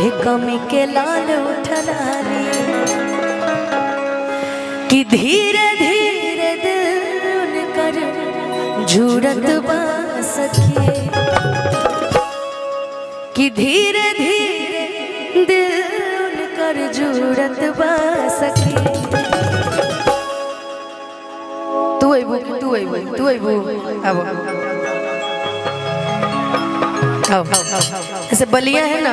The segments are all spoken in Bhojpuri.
कमी के लाल उठलानी कि धीरे धीरे दिल कर झूरत बा सखी कि धीरे धीरे दिल कर झूरत बा सखी। तू अबू ऐसे बलिया है ना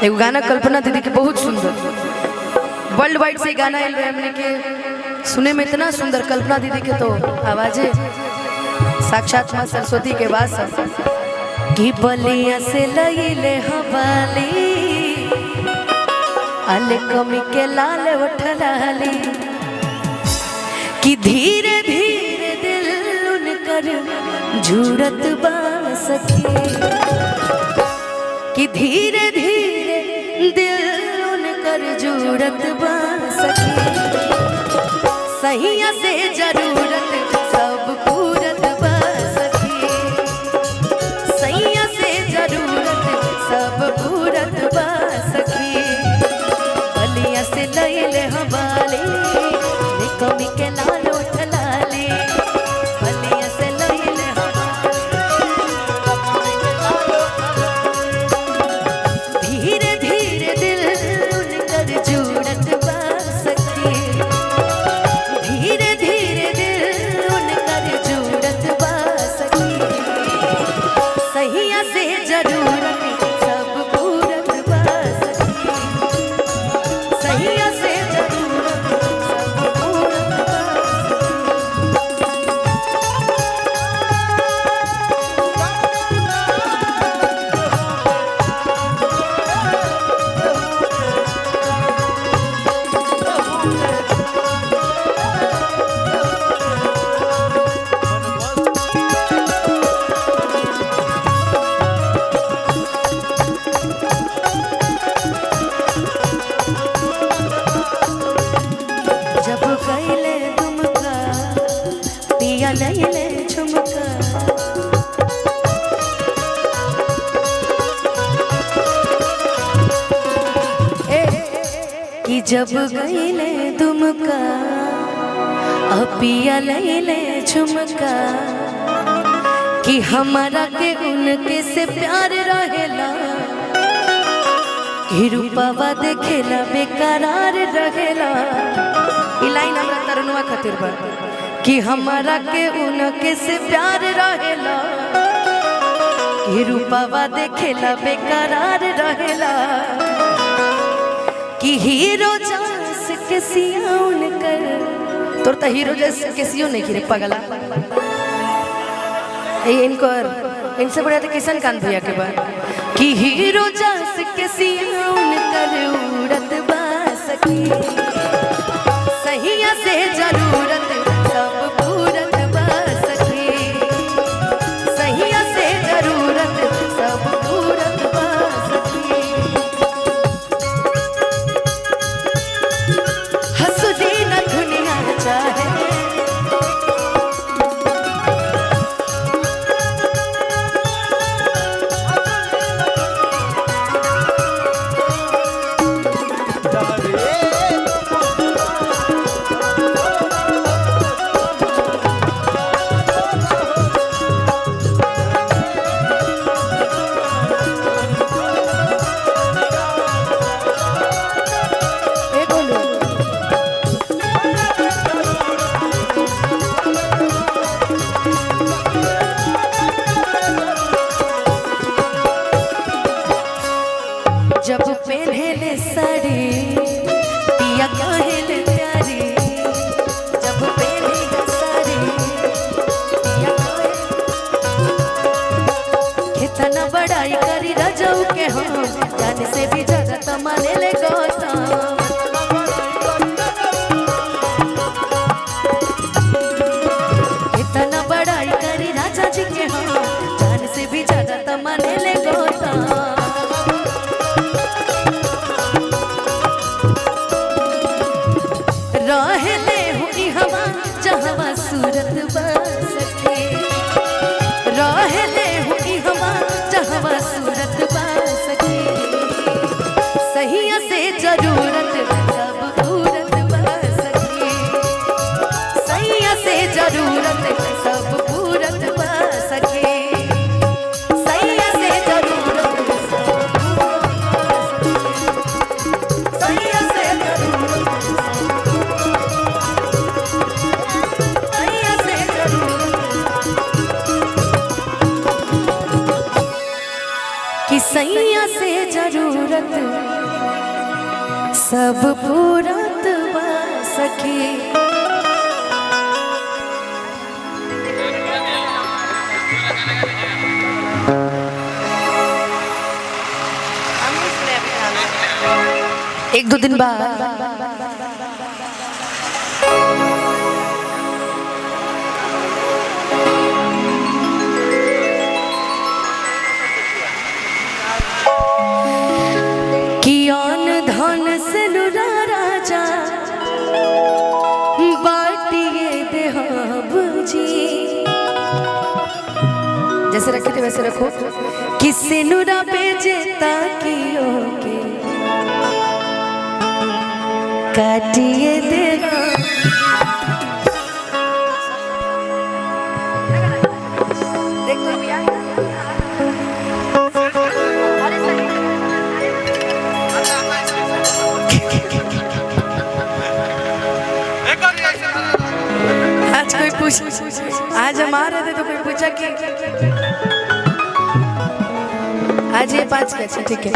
एक गाना कल्पना दीदी के बहुत सुंदर वर्ल्ड वाइड से गाना आयल रहे हमने के सुने में इतना सुंदर कल्पना दीदी के तो आवाजे साक्षात मां सरस्वती के बाद कि बलिया से लईले हवाली अल कमी के लाल उठलाली कि धीरे धीरे दिल उनकर झूरत बा सखी कि धीरे धीरे दिल उनकर झूरत बा सखी। सहिया से जरूरत सब पूरत बा सखी सहिया से जरूरत सब पूरत बा सखी। बलिया से लईले हवाली कमी के लाल उठलाली बलिया से लईले धीरे धीरे दिल उनकर झूरत बा सखी धीरे धीरे दिल उनकर झूरत बा सखी। सहिया से जरूरत सब पूरत बा सखी सहिया से लईले झुमका कि जब गईले दुमका अपिया लईले झुमका कि हमारा के उनके से प्यार रहेला कि रूपवा देखेला बेकरार रहेला। ई लाइन हमरा तरुणवा खातिर बा कि हमारा के उनके से प्यार रहेला कि रूपवा देखेला बेकरार रहेला कि हीरो जैस के सिया उनकर तोर तो हीरो जैस के सियो नहीं गिरे पगला इनसे बढ़िया तो किशन कान भैया के बाद कि हीरो जैस के सिया उनकर उड़त बा सखी सहिया से जरूरत सब पूरत बा सखी सहिया से जरूरत सब पूरत बा सखी। हंसदी न दुनिया चाहे जब पहले साड़ी पिया कहले प्यारी जब पहले साड़ी पिया कितना बड़ाई करी रजऊ के हम जाने से भी ज्यादा तमाने ले गौतम कितना बड़ाई करी राजा जी के हम जाने से भी ज्यादा तमाने ले गौतम। रहले हुई हवा जहवा सूरत बा सखी रहले हुई हवा जहवा सूरत बा सखी। कि सैया से जरूरत सब पूरत बा सखी। एक दो दिन बाद कियान धन से नुरा राजा बाटिए देहब जी। जैसे रखे थे वैसे रखो। किसे नुरा बेचे ताकियों के काटिए देगा। आज कोई पूछ, आज हम आ रहे थे तो कोई पूछा कि आज ये 5 कैसे, ठीक है।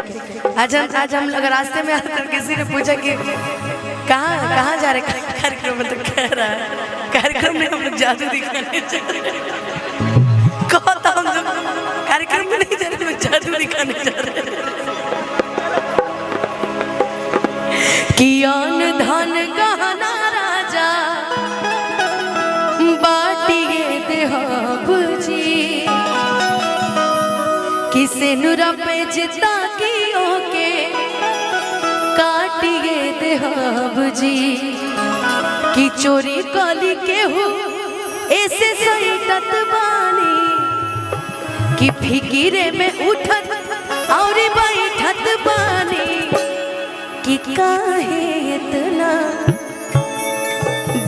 आज हम लोग रास्ते में आकर किसी ने पूछा कि कहाँ जा रहे कार्यक्रम में, तो कह रहा है कार्यक्रम में हम लोग जादू दिखाने जा रहे हैं। कहता हम लोग कार्यक्रम में नहीं जा रहे, जादू दिखाने जा रहे हैं। कियान धन गहना राजा बाटिए देहब जी। किसे नुरा पे जिता कियो के काटिए देहब जी। कि चोरी कली के हो ऐसे सईटत बानी। कि फिकिरे में उठत और बैठत बानी। कि काहे इतना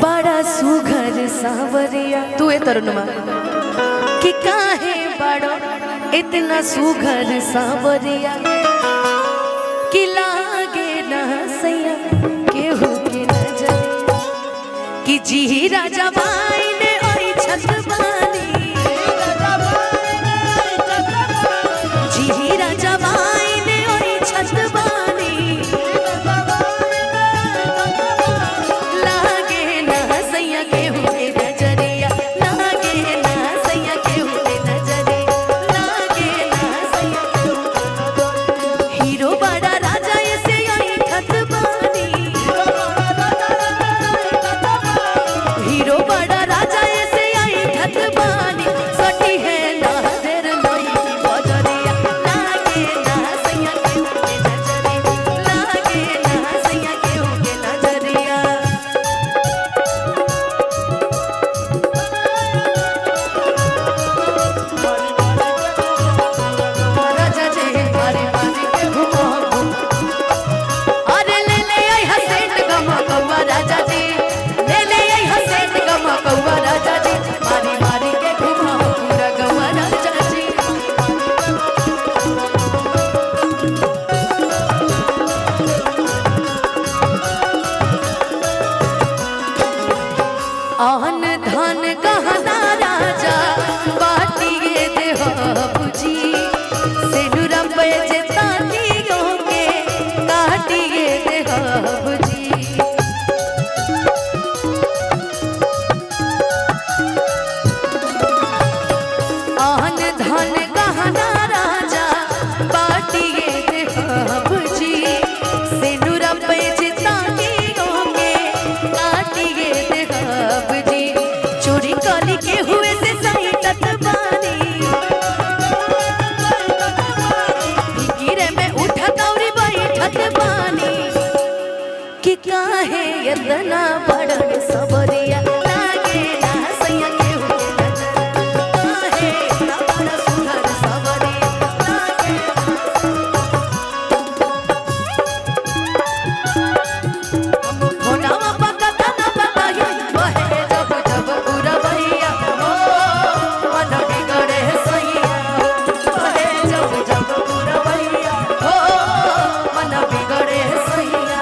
बड़ा सुघर सावरिया तू ए तरुणमा। कि काहे बड़ा इतना सुघर सावरिया। कि लागे ना सैया केहू के नजर। कि जी राजा बाई ने ओई छत बानी। जी राजा बाई ने ओई छत बानी। लागे ना सैया केहू के नजरिया। लागे ना सैया केहू के नजरिया। लागे ना सैया केहू। हीरो बड़ा राजा ऐसे आई छत बानी। हीरो बड़ा राजा ऐसे आई छत बानी। सटी है ना देर लोई बजरिया। लागे ना सैया केहू के नजरिया। लागे ना सैया केहू के नजरिया। राजा जी बारी बारी के घुमाओ। अरे ले आई हसेट गमा कौवा राजा जी। ले आई हसेट गमा कौवा राजा जी। बारी बारी के घुमाओ पूरा गवा राजा जी। आन धन गहना राजा बाटिए देहब जी। सिनुरा पे जेता कियो के काटिए देहब जी। आन धन गहना राजा बाटिए देहब जी। सिनुरा पे जेता कियो के काटिए देहब जी। चोरी कली के हुए से सईटत बानी। फिकिरे में उठत और बैठत बानी। कि काहे इतना बड़ा सबरिया। लागे ना सैया केहू के नजर। काहे इतना बड़ा सुघर सबरिया। लागे होनावा पकता ना पकाही। बहे जब जब पूरा भैया हो मन बिगड़े सैया। बहे जब जब पूरा भैया हो मन बिगड़े सैया।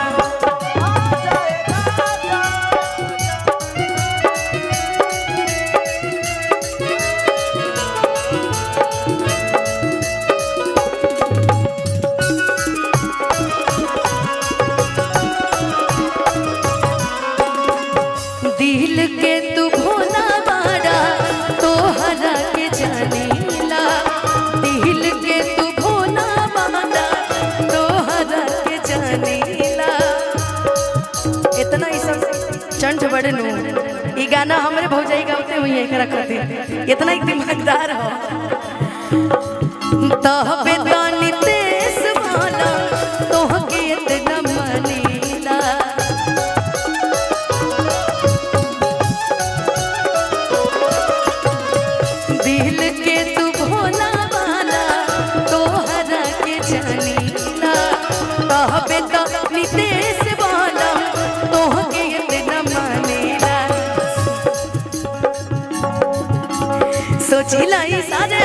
है एकरा खातिर इतना ही दिमागदार हो तहबे तानी तेस वाला तोहके इतना मनीला दिल के तू भोला वाला तोहरा के जानीला तहबे तानी तेस वाला तोहके इतना मनीला सोचिला ई सारे